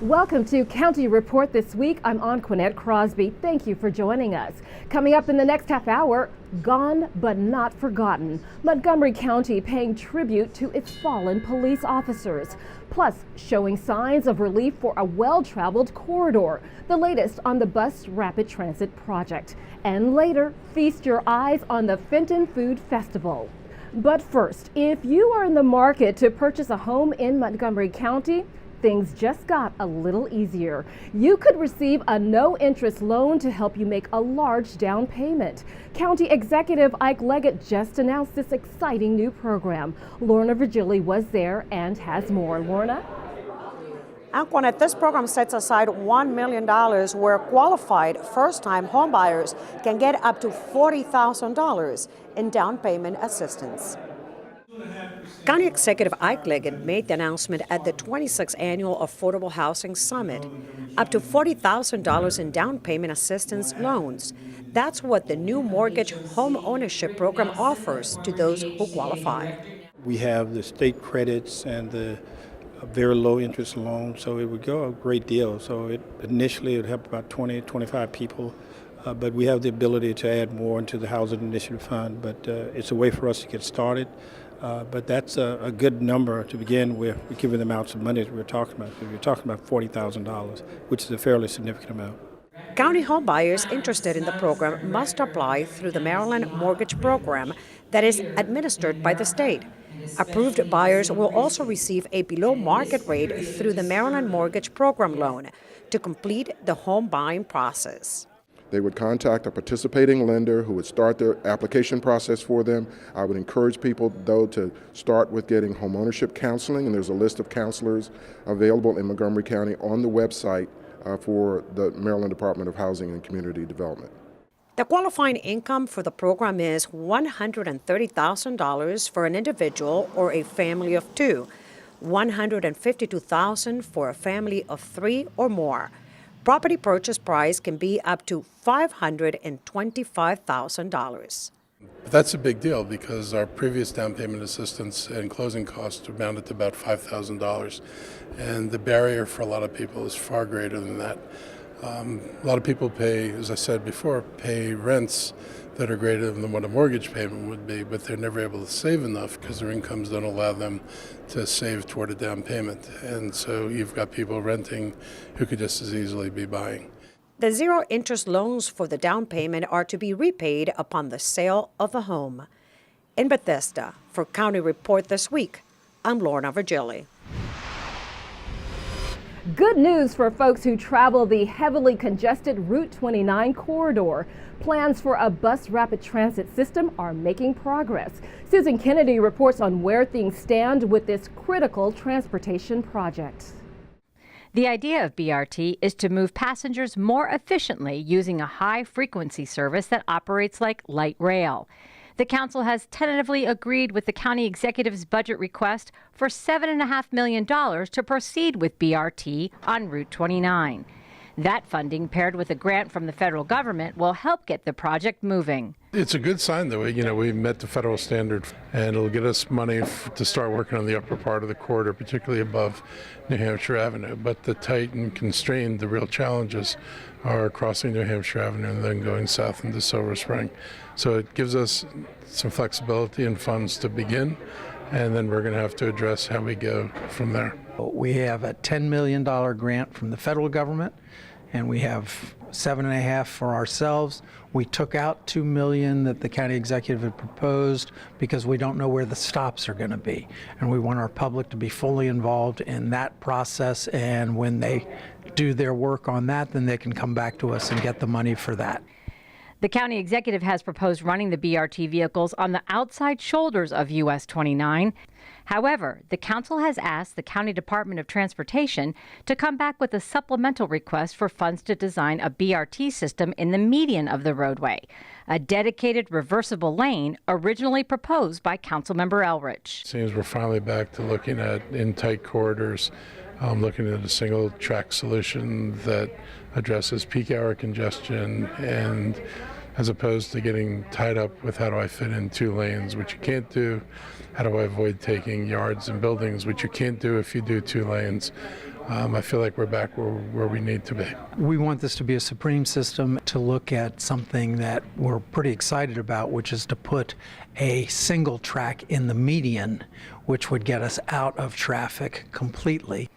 Welcome to County Report this week. I'm Anquinette Crosby. Thank you for joining us. Coming up in the next half hour, gone but not forgotten. Montgomery County paying tribute to its fallen police officers. Plus, showing signs of relief for a well-traveled corridor. The latest on the bus rapid transit project. And later, feast your eyes on the Fenton Food Festival. But first, if you are in the market to purchase a home in Montgomery County, things just got a little easier. You could receive a no-interest loan to help you make a large down payment. County Executive Ike Leggett just announced this exciting new program. Lorna Virgili was there and has more. Lorna? Anquinette, this program sets aside $1 million where qualified first-time homebuyers can get up to $40,000 in down payment assistance. County Executive Ike Leggett made the announcement at the 26th Annual Affordable Housing Summit. Up to $40,000 in down payment assistance loans. That's what the new Mortgage Homeownership Program offers to those who qualify. We have the state credits and the very low interest loan, so it would go a great deal. So initially it would help about 20, 25 people. But we have the ability to add more into the Housing Initiative Fund. But it's a way for us to get started. But that's a good number to begin with, given the amounts of money that we're talking about. We're talking about $40,000, which is a fairly significant amount. County homebuyers interested in the program must apply through the Maryland Mortgage Program that is administered by the state. Approved buyers will also receive a below-market rate through the Maryland Mortgage Program loan to complete the home buying process. They would contact a participating lender who would start their application process for them. I would encourage people, though, to start with getting homeownership counseling, and there's a list of counselors available in Montgomery County on the website for the Maryland Department of Housing and Community Development. The qualifying income for the program is $130,000 for an individual or a family of two, $152,000 for a family of three or more. Property purchase price can be up to $525,000. That's a big deal because our previous down payment assistance and closing costs amounted to about $5,000. And the barrier for a lot of people is far greater than that. A lot of people pay, as I said before, pay rents that are greater than what a mortgage payment would be, but they're never able to save enough because their incomes don't allow them to save toward a down payment. And so you've got people renting who could just as easily be buying. The zero-interest loans for the down payment are to be repaid upon the sale of the home. In Bethesda, for County Report this week, I'm Lorna Virgili. Good news for folks who travel the heavily congested Route 29 corridor. Plans for a bus rapid transit system are making progress. Susan Kennedy reports on where things stand with this critical transportation project. The idea of BRT is to move passengers more efficiently using a high-frequency service that operates like light rail. The council has tentatively agreed with the county executive's budget request for $7.5 million to proceed with BRT on Route 29. That funding, paired with a grant from the federal government, will help get the project moving. It's a good sign that we met the federal standard, and it'll get us money to start working on the upper part of the corridor, particularly above New Hampshire Avenue. But the tight and constrained, the real challenges are crossing New Hampshire Avenue and then going south into Silver Spring. So it gives us some flexibility and funds to begin, and then we're going to have to address how we go from there. We have a $10 million grant from the federal government, and we have $7.5 million for ourselves. We took out $2 million that the county executive had proposed because we don't know where the stops are going to be, and we want our public to be fully involved in that process. And when they do their work on that, then they can come back to us and get the money for that. The county executive has proposed running the BRT vehicles on the outside shoulders of US 29. However, the council has asked the County Department of Transportation to come back with a supplemental request for funds to design a BRT system in the median of the roadway, a dedicated reversible lane originally proposed by Councilmember Elrich. Seems we're finally back to looking at in tight corridors, looking at a single track solution that addresses peak hour congestion and as opposed to getting tied up with how do I fit in 2 lanes, which you can't do. How do I avoid taking yards and buildings, which you can't do if you do 2 lanes. I feel like we're back where we need to be. We want this to be a supreme system, to look at something that we're pretty excited about, which is to put a single track in the median, which would get us out of traffic completely.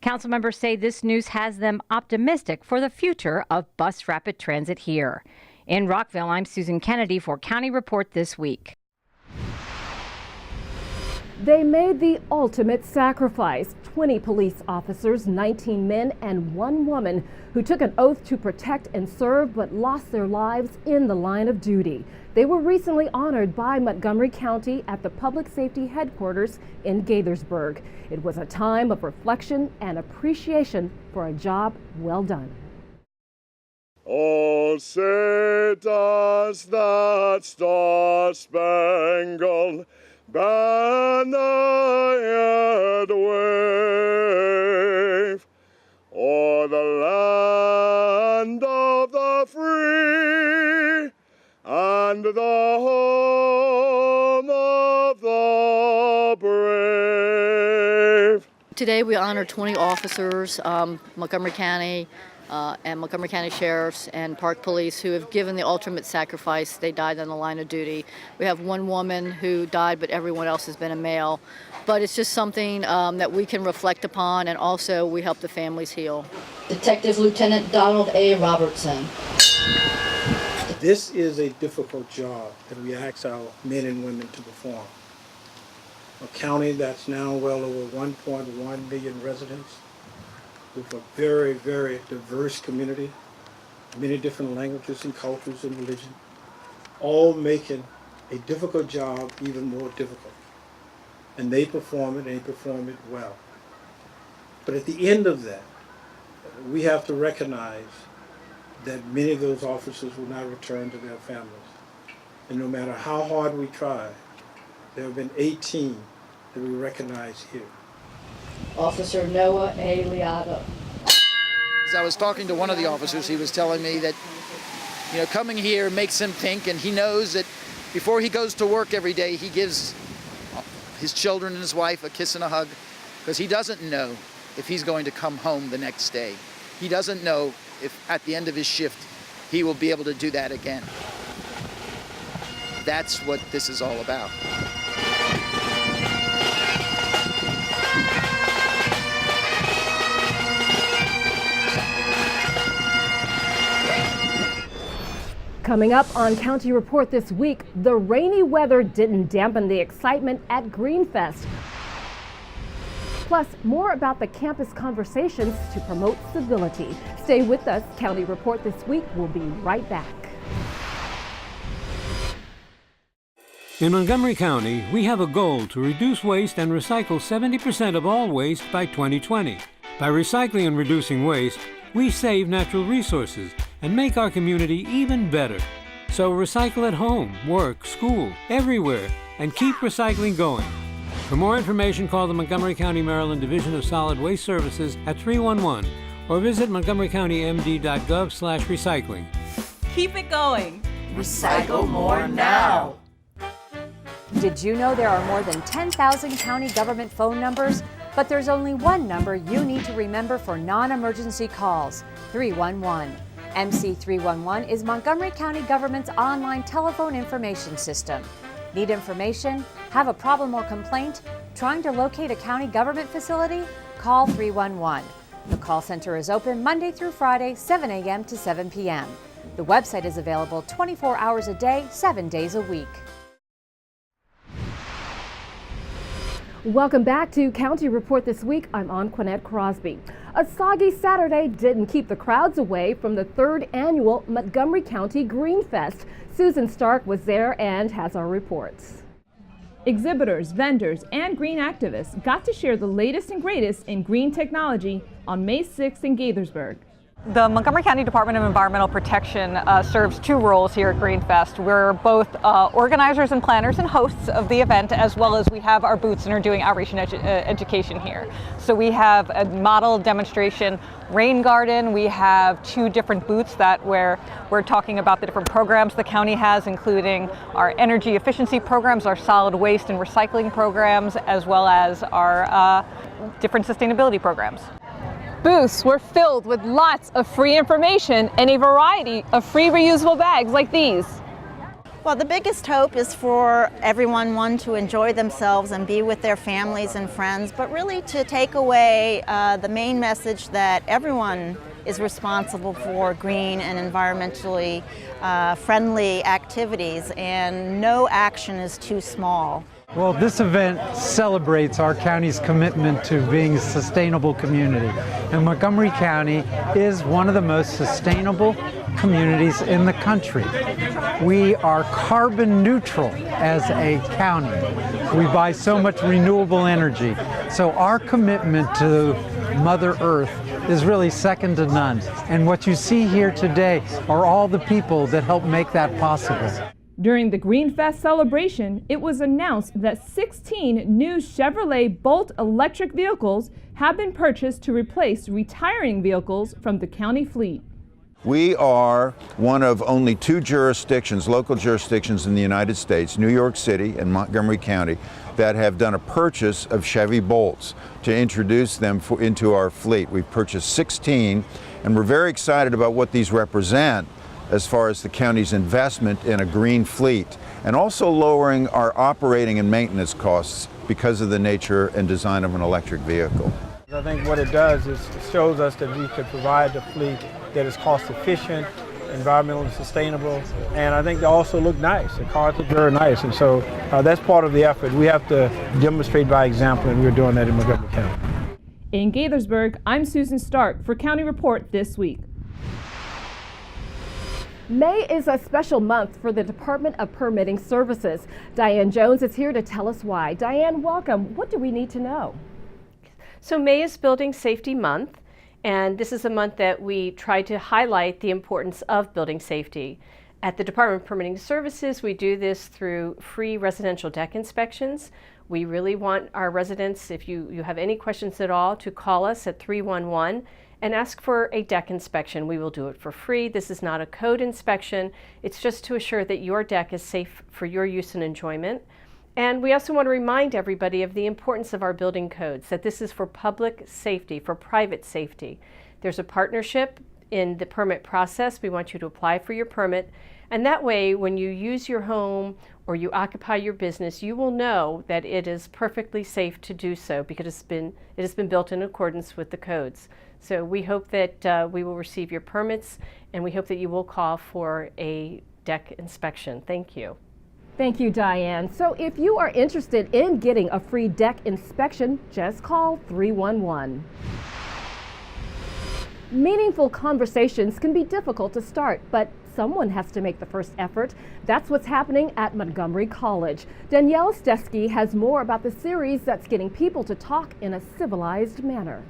Council members say this news has them optimistic for the future of bus rapid transit here. In Rockville, I'm Susan Kennedy for County Report This Week. They made the ultimate sacrifice. 20 police officers, 19 men, and 1 woman who took an oath to protect and serve but lost their lives in the line of duty. They were recently honored by Montgomery County at the Public Safety Headquarters in Gaithersburg. It was a time of reflection and appreciation for a job well done. Oh, say does that star-spangled banner yet wave o'er the land of the free and the home of the brave? Today we honor 20 officers, Montgomery County and Montgomery County Sheriffs and Park Police who have given the ultimate sacrifice. They died on the line of duty. We have 1 woman who died, but everyone else has been a male. But it's just something that we can reflect upon, and also we help the families heal. Detective Lieutenant Donald A. Robertson. This is a difficult job that we ask our men and women to perform. A county that's now well over 1.1 million residents, with a very, very diverse community, many different languages and cultures and religion, all making a difficult job even more difficult. And they perform it, and they perform it well. But at the end of that, we have to recognize that many of those officers will not return to their families. And no matter how hard we try, there have been 18 that we recognize here. Officer Noah A. Liato. As I was talking to one of the officers, he was telling me that, coming here makes him think, and he knows that before he goes to work every day, he gives his children and his wife a kiss and a hug, because he doesn't know if he's going to come home the next day. He doesn't know if at the end of his shift, he will be able to do that again. That's what this is all about. Coming up on County Report this week, the rainy weather didn't dampen the excitement at GreenFest. Plus, more about the campus conversations to promote civility. Stay with us. County Report this week. We'll be right back. In Montgomery County, we have a goal to reduce waste and recycle 70% of all waste by 2020. By recycling and reducing waste, we save natural resources and make our community even better. So recycle at home, work, school, everywhere, and keep recycling going. For more information, call the Montgomery County, Maryland Division of Solid Waste Services at 311 or visit montgomerycountymd.gov/recycling. Keep it going. Recycle more now. Did you know there are more than 10,000 county government phone numbers? But there's only one number you need to remember for non-emergency calls, 311. MC311 is Montgomery County government's online telephone information system. Need information? Have a problem or complaint? Trying to locate a county government facility? Call 311. The call center is open Monday through Friday, 7 a.m. to 7 p.m. The website is available 24 hours a day, 7 days a week. Welcome back to County Report this week. I'm Anquinette Crosby. A soggy Saturday didn't keep the crowds away from the 3rd annual Montgomery County GreenFest. Susan Stark was there and has our reports. Exhibitors, vendors, and green activists got to share the latest and greatest in green technology on May 6th in Gaithersburg. The Montgomery County Department of Environmental Protection serves two roles here at GreenFest. We're both organizers and planners and hosts of the event, as well as we have our booths and are doing outreach and education here. So we have a model demonstration rain garden. We have two different booths that where we're talking about the different programs the county has, including our energy efficiency programs, our solid waste and recycling programs, as well as our different sustainability programs. Booths were filled with lots of free information and a variety of free reusable bags like these. Well, the biggest hope is for everyone, one, to enjoy themselves and be with their families and friends, but really to take away the main message that everyone is responsible for green and environmentally friendly activities, and no action is too small. Well, this event celebrates our county's commitment to being a sustainable community. And Montgomery County is one of the most sustainable communities in the country. We are carbon neutral as a county. We buy so much renewable energy. So our commitment to Mother Earth is really second to none. And what you see here today are all the people that help make that possible. During the GreenFest celebration, it was announced that 16 new Chevrolet Bolt electric vehicles have been purchased to replace retiring vehicles from the county fleet. We are one of only two jurisdictions, local jurisdictions in the United States, New York City and Montgomery County, that have done a purchase of Chevy Bolts to introduce them into our fleet. We've purchased 16, and we're very excited about what these represent as far as the county's investment in a green fleet, and also lowering our operating and maintenance costs because of the nature and design of an electric vehicle. I think what it does is it shows us that we could provide a fleet that is cost efficient, environmentally sustainable, and I think they also look nice. The cars look very nice, and so that's part of the effort. We have to demonstrate by example, and we're doing that in Montgomery County. In Gaithersburg, I'm Susan Stark for County Report This Week. May is a special month for the Department of Permitting Services. Diane Jones is here to tell us why. Diane, welcome. What do we need to know? So May is Building Safety Month, and this is a month that we try to highlight the importance of building safety. At the Department of Permitting Services, we do this through free residential deck inspections. We really want our residents, if you have any questions at all, to call us at 311 and ask for a deck inspection. We will do it for free. This is not a code inspection. It's just to assure that your deck is safe for your use and enjoyment. And we also want to remind everybody of the importance of our building codes, that this is for public safety, for private safety. There's a partnership in the permit process. We want you to apply for your permit. And that way, when you use your home or you occupy your business, you will know that it is perfectly safe to do so because it has been built in accordance with the codes. So we hope that we will receive your permits, and we hope that you will call for a deck inspection. Thank you. Thank you, Diane. So if you are interested in getting a free deck inspection, just call 311. Meaningful conversations can be difficult to start, but someone has to make the first effort. That's what's happening at Montgomery College. Danielle Stesky has more about the series that's getting people to talk in a civilized manner.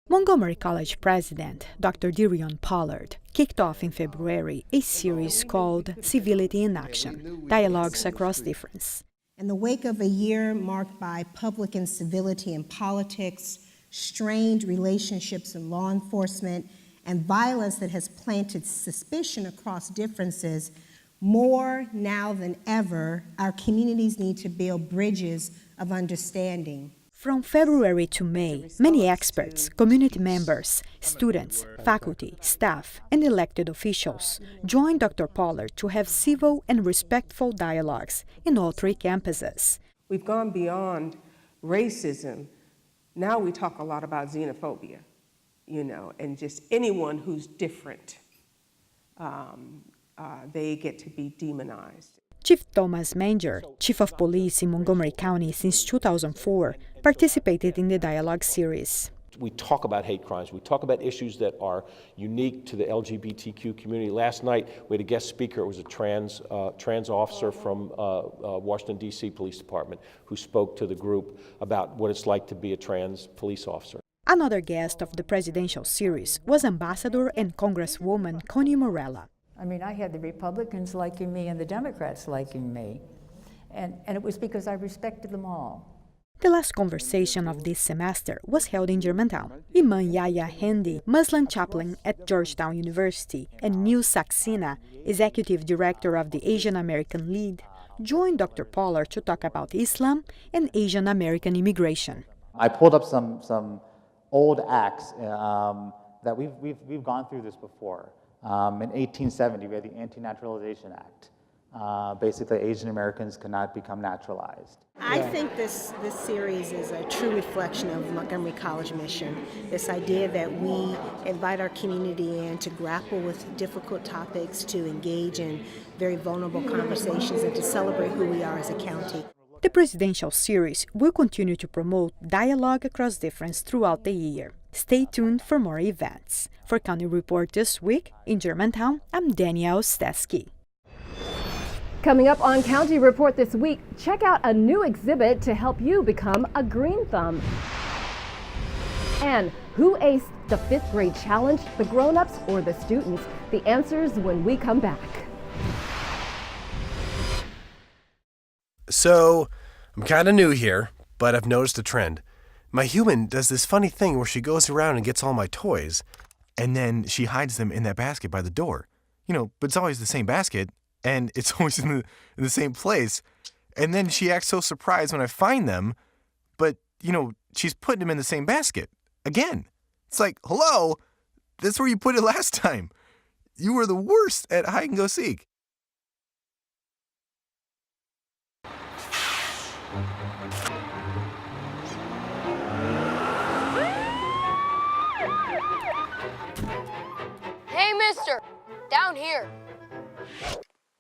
Montgomery College President Dr. Dirion Pollard kicked off in February a series called Civility in Action, Dialogues Across Difference. In the wake of a year marked by public incivility in politics, strained relationships in law enforcement, and violence that has planted suspicion across differences, more now than ever, our communities need to build bridges of understanding. From February to May, many experts, community members, students, faculty, staff, and elected officials joined Dr. Pollard to have civil and respectful dialogues in all three campuses. We've gone beyond racism. Now we talk a lot about xenophobia, and just anyone who's different, they get to be demonized. Chief Thomas Manger, Chief of Police in Montgomery County since 2004, participated in the dialogue series. We talk about hate crimes. We talk about issues that are unique to the LGBTQ community. Last night, we had a guest speaker. It was a trans officer from Washington, D.C. Police Department who spoke to the group about what it's like to be a trans police officer. Another guest of the presidential series was Ambassador and Congresswoman Connie Morella. I mean, I had the Republicans liking me and the Democrats liking me, and it was because I respected them all. The last conversation of this semester was held in Germantown. Imam Yahya Hendi, Muslim chaplain at Georgetown University, and Neil Saxena, executive director of the Asian American League, joined Dr. Pollard to talk about Islam and Asian American immigration. I pulled up some old acts that we've gone through this before. In 1870, we had the Anti-Naturalization Act. Basically, Asian Americans could not become naturalized. I think this series is a true reflection of Montgomery College mission. This idea that we invite our community in to grapple with difficult topics, to engage in very vulnerable conversations, and to celebrate who we are as a county. The presidential series will continue to promote dialogue across difference throughout the year. Stay tuned for more events. For County Report This Week, in Germantown, I'm Danielle Stesky. Coming up on County Report this week, check out a new exhibit to help you become a green thumb. And who aced the 5th grade challenge, the grown-ups or the students? The answers when we come back. So, I'm kind of new here, but I've noticed a trend. My human does this funny thing where she goes around and gets all my toys, and then she hides them in that basket by the door. But it's always the same basket, and it's always in the same place. And then she acts so surprised when I find them, but, she's putting them in the same basket again. It's like, hello, that's where you put it last time. You were the worst at hide and go seek. Hey, mister, down here.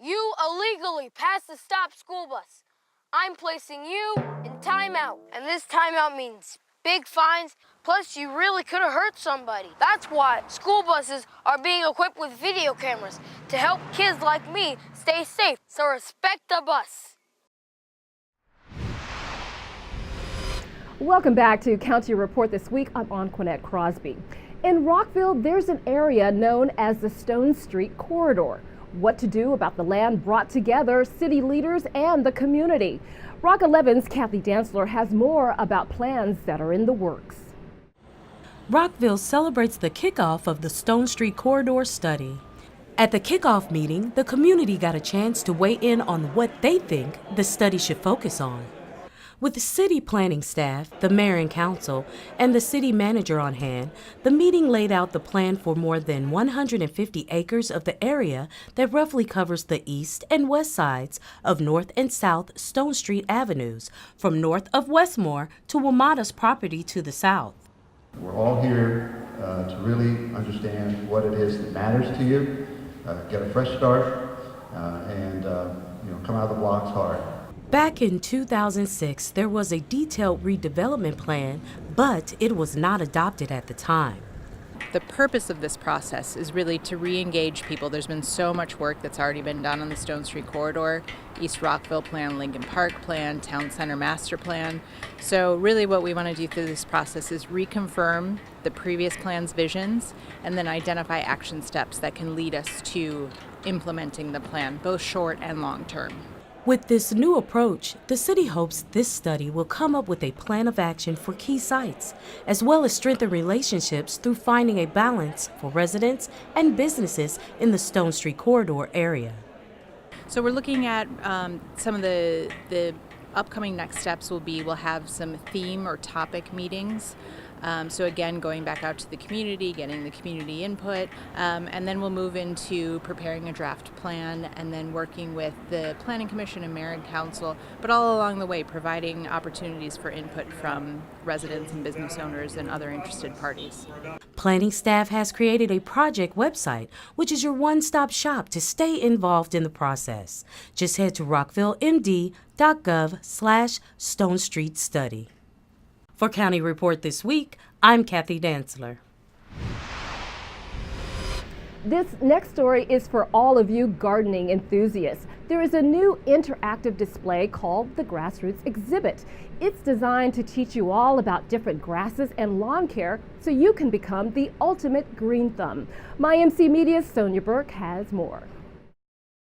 You illegally passed the stop school bus. I'm placing you in timeout, and this timeout means big fines, plus you really could have hurt somebody. That's why school buses are being equipped with video cameras to help kids like me stay safe, so respect the bus. Welcome back to County Report This Week. I'm Anquinette Crosby. In Rockville, there's an area known as the Stone Street Corridor. What to do about the land brought together city leaders and the community. Rock 11's Kathy Dantzler has more about plans that are in the works. Rockville celebrates the kickoff of the Stone Street Corridor study. At the kickoff meeting, the community got a chance to weigh in on what they think the study should focus on. With the city planning staff, the mayor and council, and the city manager on hand, the meeting laid out the plan for more than 150 acres of the area that roughly covers the east and west sides of North and South Stone Street Avenues, from north of Westmore to Wamata's property to the south. We're all here to really understand what it is that matters to you, get a fresh start, and come out of the blocks hard. Back in 2006, there was a detailed redevelopment plan, but it was not adopted at the time. The purpose of this process is really to re-engage people. There's been so much work that's already been done on the Stone Street Corridor, East Rockville Plan, Lincoln Park Plan, Town Center Master Plan. So really what we want to do through this process is reconfirm the previous plan's visions and then identify action steps that can lead us to implementing the plan, both short and long term. With this new approach, the city hopes this study will come up with a plan of action for key sites, as well as strengthen relationships through finding a balance for residents and businesses in the Stone Street Corridor area. So we're looking at some of the upcoming next steps we'll have some theme or topic meetings. So again, going back out to the community, getting the community input, and then we'll move into preparing a draft plan and then working with the Planning Commission and Mayor and Council, but all along the way providing opportunities for input from residents and business owners and other interested parties. Planning staff has created a project website, which is your one-stop shop to stay involved in the process. Just head to rockvillemd.gov/Stone Street Study. For County Report This Week, I'm Kathy Dantzler. This next story is for all of you gardening enthusiasts. There is a new interactive display called the Grassroots Exhibit. It's designed to teach you all about different grasses and lawn care so you can become the ultimate green thumb. My MC Media's Sonia Burke has more.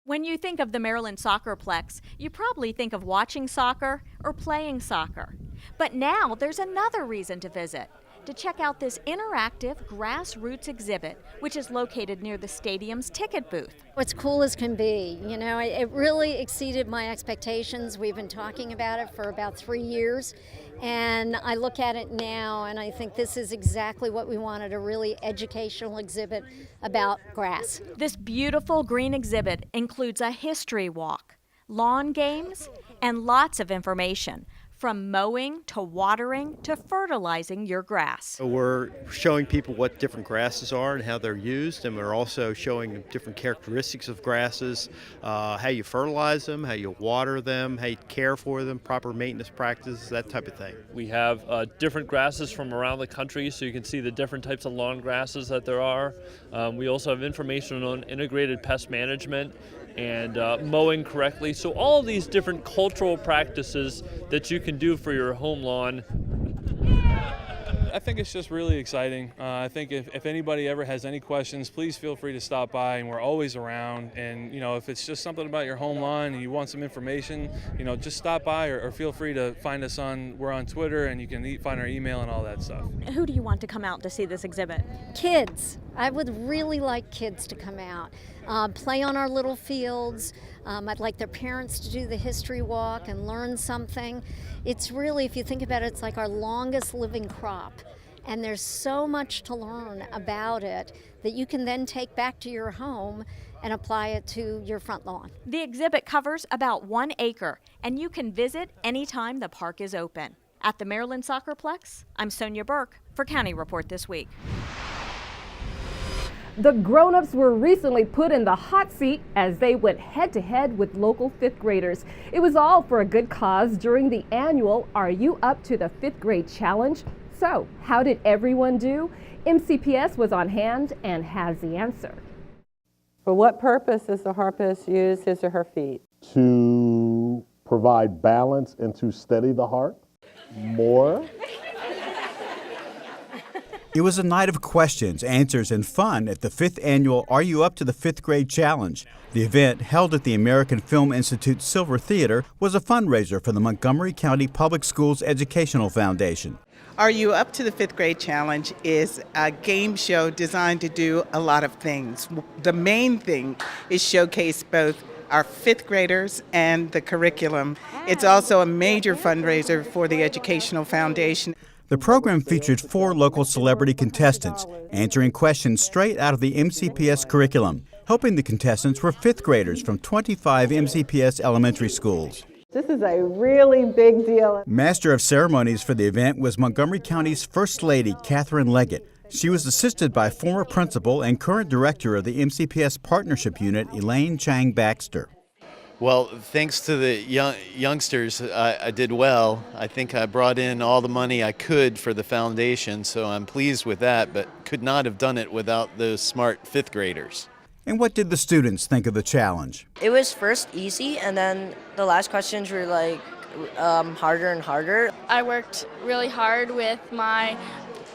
When you think of the Maryland Soccerplex, you probably think of watching soccer or playing soccer. But now there's another reason to visit, to check out this interactive Grassroots exhibit, which is located near the stadium's ticket booth. It's cool as can be. You know, it really exceeded my expectations. We've been talking about it for about 3 years, and I look at it now and I think this is exactly what we wanted, a really educational exhibit about grass. This beautiful green exhibit includes a history walk, lawn games, and lots of information, from mowing to watering to fertilizing your grass. We're showing people what different grasses are and how they're used, and we're also showing them different characteristics of grasses, how you fertilize them, how you water them, how you care for them, proper maintenance practices, that type of thing. We have different grasses from around the country, so you can see the different types of lawn grasses that there are. We also have information on integrated pest management and mowing correctly. So all of these different cultural practices that you can do for your home lawn. I think it's just really exciting. I think if anybody ever has any questions, please feel free to stop by, and we're always around. And if it's just something about your home lawn and you want some information, just stop by or feel free to find us we're on Twitter, and you can find our email and all that stuff. Who do you want to come out to see this exhibit? Kids. I would really like kids to come out, play on our little fields. I'd like their parents to do the history walk and learn something. It's really, if you think about it, it's like our longest living crop. And there's so much to learn about it that you can then take back to your home and apply it to your front lawn. The exhibit covers about 1 acre, and you can visit anytime the park is open. At the Maryland Soccerplex, I'm Sonia Burke for County Report This Week. The grown-ups were recently put in the hot seat as they went head-to-head with local 5th graders. It was all for a good cause during the annual Are You Up to the 5th Grade Challenge? So, how did everyone do? MCPS was on hand and has the answer. For what purpose does the harpist use his or her feet? To provide balance and to steady the heart more. It was a night of questions, answers, and fun at the 5th annual Are You Up to the 5th Grade Challenge. The event, held at the American Film Institute Silver Theater, was a fundraiser for the Montgomery County Public Schools Educational Foundation. Are You Up to the 5th Grade Challenge is a game show designed to do a lot of things. The main thing is showcase both our 5th graders and the curriculum. It's also a major fundraiser for the Educational Foundation. The program featured 4 local celebrity contestants, answering questions straight out of the MCPS curriculum. Helping the contestants were 5th graders from 25 MCPS elementary schools. This is a really big deal. Master of ceremonies for the event was Montgomery County's First Lady, Ike Leggett. She was assisted by former principal and current director of the MCPS Partnership Unit, Elaine Chang Baxter. Well, thanks to the youngsters, I did well. I think I brought in all the money I could for the foundation, so I'm pleased with that, but could not have done it without those smart 5th graders. And what did the students think of the challenge? It was first easy, and then the last questions were harder and harder. I worked really hard with my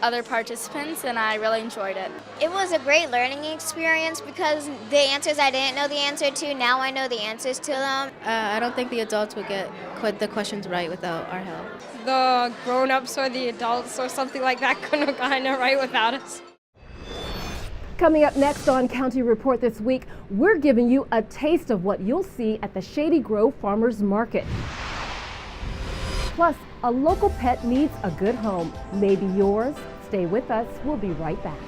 other participants, and I really enjoyed it. It was a great learning experience because the answers I didn't know the answer to, now I know the answers to them. I don't think the adults would get the questions right without our help. The grown-ups or the adults or something like that couldn't have gotten it right without us. Coming up next on County Report This Week, we're giving you a taste of what you'll see at the Shady Grove Farmers Market. Plus, a local pet needs a good home, maybe yours. Stay with us, we'll be right back.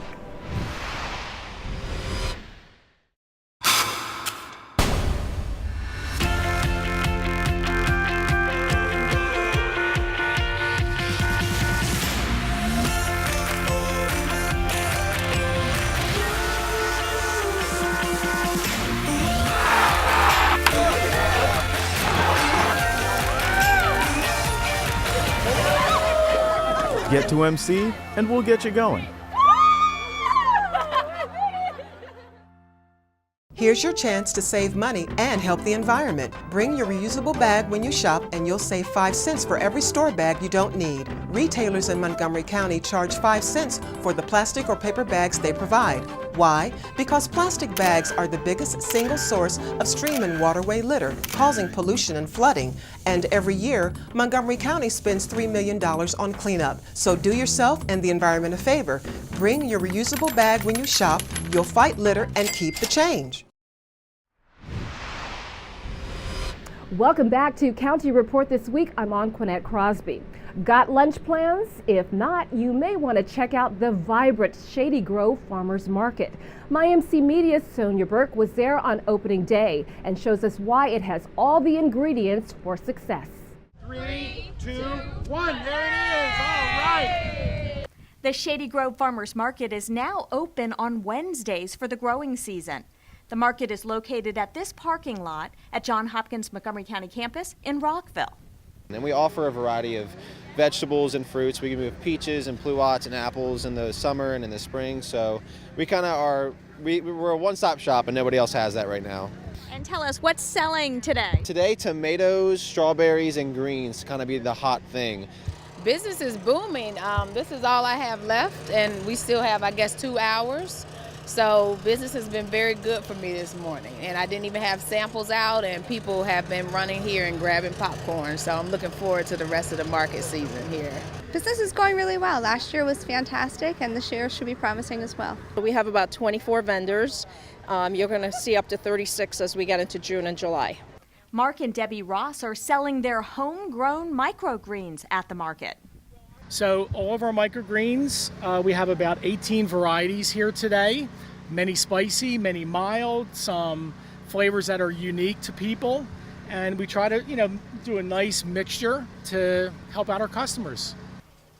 Get to MC, and we'll get you going. Here's your chance to save money and help the environment. Bring your reusable bag when you shop and you'll save 5 cents for every store bag you don't need. Retailers in Montgomery County charge 5 cents for the plastic or paper bags they provide. Why? Because plastic bags are the biggest single source of stream and waterway litter, causing pollution and flooding. And every year, Montgomery County spends $3 million on cleanup. So do yourself and the environment a favor. Bring your reusable bag when you shop. You'll fight litter and keep the change. Welcome back to County Report This Week. I'm Anquinette Crosby. Got lunch plans? If not, you may want to check out the vibrant Shady Grove Farmers Market. MyMC Media's Sonia Burke was there on opening day and shows us why it has all the ingredients for success. 3, 2, 1, there it is, all right. The Shady Grove Farmers Market is now open on Wednesdays for the growing season. The market is located at this parking lot at John Hopkins Montgomery County campus in Rockville. And we offer a variety of vegetables and fruits. We can move peaches and pluots and apples in the summer and in the spring. So we kind of are, we're a one-stop shop and nobody else has that right now. And tell us, what's selling today? Today, tomatoes, strawberries, and greens kind of be the hot thing. Business is booming. This is all I have left, and we still have, I guess, 2 hours. So business has been very good for me this morning, and I didn't even have samples out, and people have been running here and grabbing popcorn. So I'm looking forward to the rest of the market season here. Business is going really well. Last year was fantastic, and this year should be promising as well. We have about 24 vendors. You're going to see up to 36 as we get into June and July. Mark and Debbie Ross are selling their homegrown microgreens at the market. So all of our microgreens, we have about 18 varieties here today. Many spicy, many mild, some flavors that are unique to people. And we try to, do a nice mixture to help out our customers.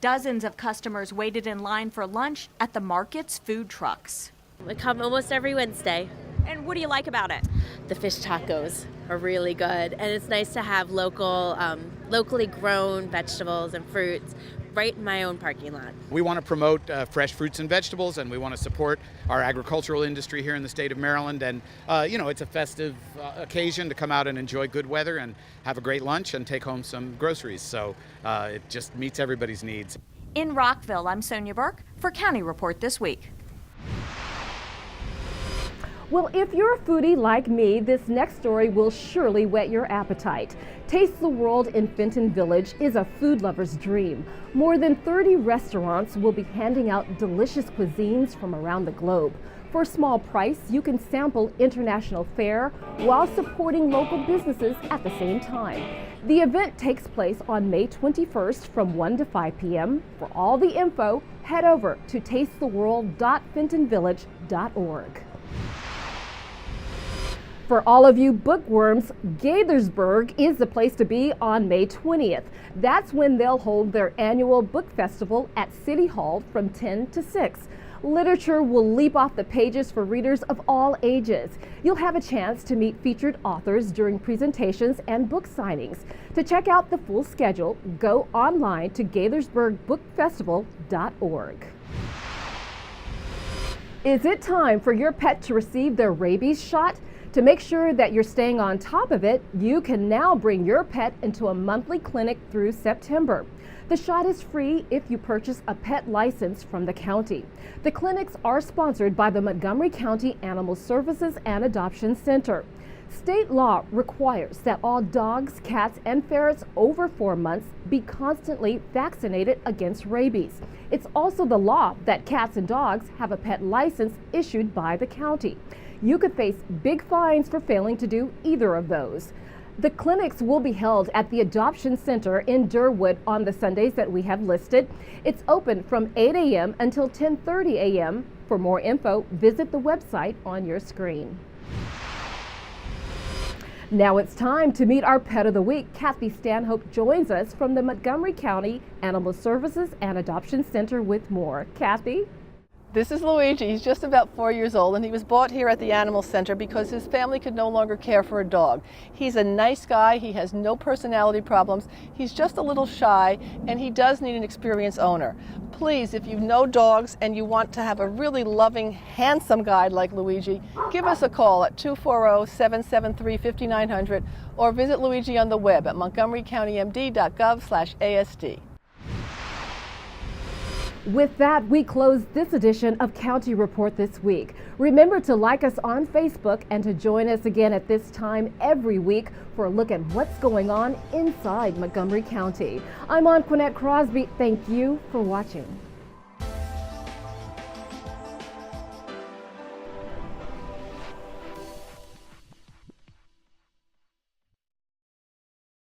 Dozens of customers waited in line for lunch at the market's food trucks. We come almost every Wednesday. And what do you like about it? The fish tacos are really good, and it's nice to have locally grown vegetables and fruits right in my own parking lot. We want to promote fresh fruits and vegetables, and we want to support our agricultural industry here in the state of Maryland. And it's a festive occasion to come out and enjoy good weather and have a great lunch and take home some groceries. So it just meets everybody's needs. In Rockville, I'm Sonia Burke for County Report This Week. Well, if you're a foodie like me, this next story will surely whet your appetite. Taste the World in Fenton Village is a food lover's dream. More than 30 restaurants will be handing out delicious cuisines from around the globe. For a small price, you can sample international fare while supporting local businesses at the same time. The event takes place on May 21st from 1 to 5 p.m. For all the info, head over to tastetheworld.fentonvillage.org. For all of you bookworms, Gaithersburg is the place to be on May 20th. That's when they'll hold their annual book festival at City Hall from 10 to 6. Literature will leap off the pages for readers of all ages. You'll have a chance to meet featured authors during presentations and book signings. To check out the full schedule, go online to GaithersburgBookFestival.org. Is it time for your pet to receive their rabies shot? To make sure that you're staying on top of it, you can now bring your pet into a monthly clinic through September. The shot is free if you purchase a pet license from the county. The clinics are sponsored by the Montgomery County Animal Services and Adoption Center. State law requires that all dogs, cats, and ferrets over 4 months be constantly vaccinated against rabies. It's also the law that cats and dogs have a pet license issued by the county. You could face big fines for failing to do either of those. The clinics will be held at the Adoption Center in Durwood on the Sundays that we have listed. It's open from 8 a.m. until 10:30 a.m. For more info, visit the website on your screen. Now it's time to meet our Pet of the Week. Kathy Stanhope joins us from the Montgomery County Animal Services and Adoption Center with more. Kathy? This is Luigi. He's just about 4 years old, and he was bought here at the animal center because his family could no longer care for a dog. He's a nice guy. He has no personality problems. He's just a little shy, and he does need an experienced owner. Please, if you know dogs and you want to have a really loving, handsome guide like Luigi, give us a call at 240-773-5900 or visit Luigi on the web at montgomerycountymd.gov/ASD. With that, we close this edition of County Report this week. Remember to like us on Facebook and to join us again at this time every week for a look at what's going on inside Montgomery County. I'm Anquinette Crosby. Thank you for watching.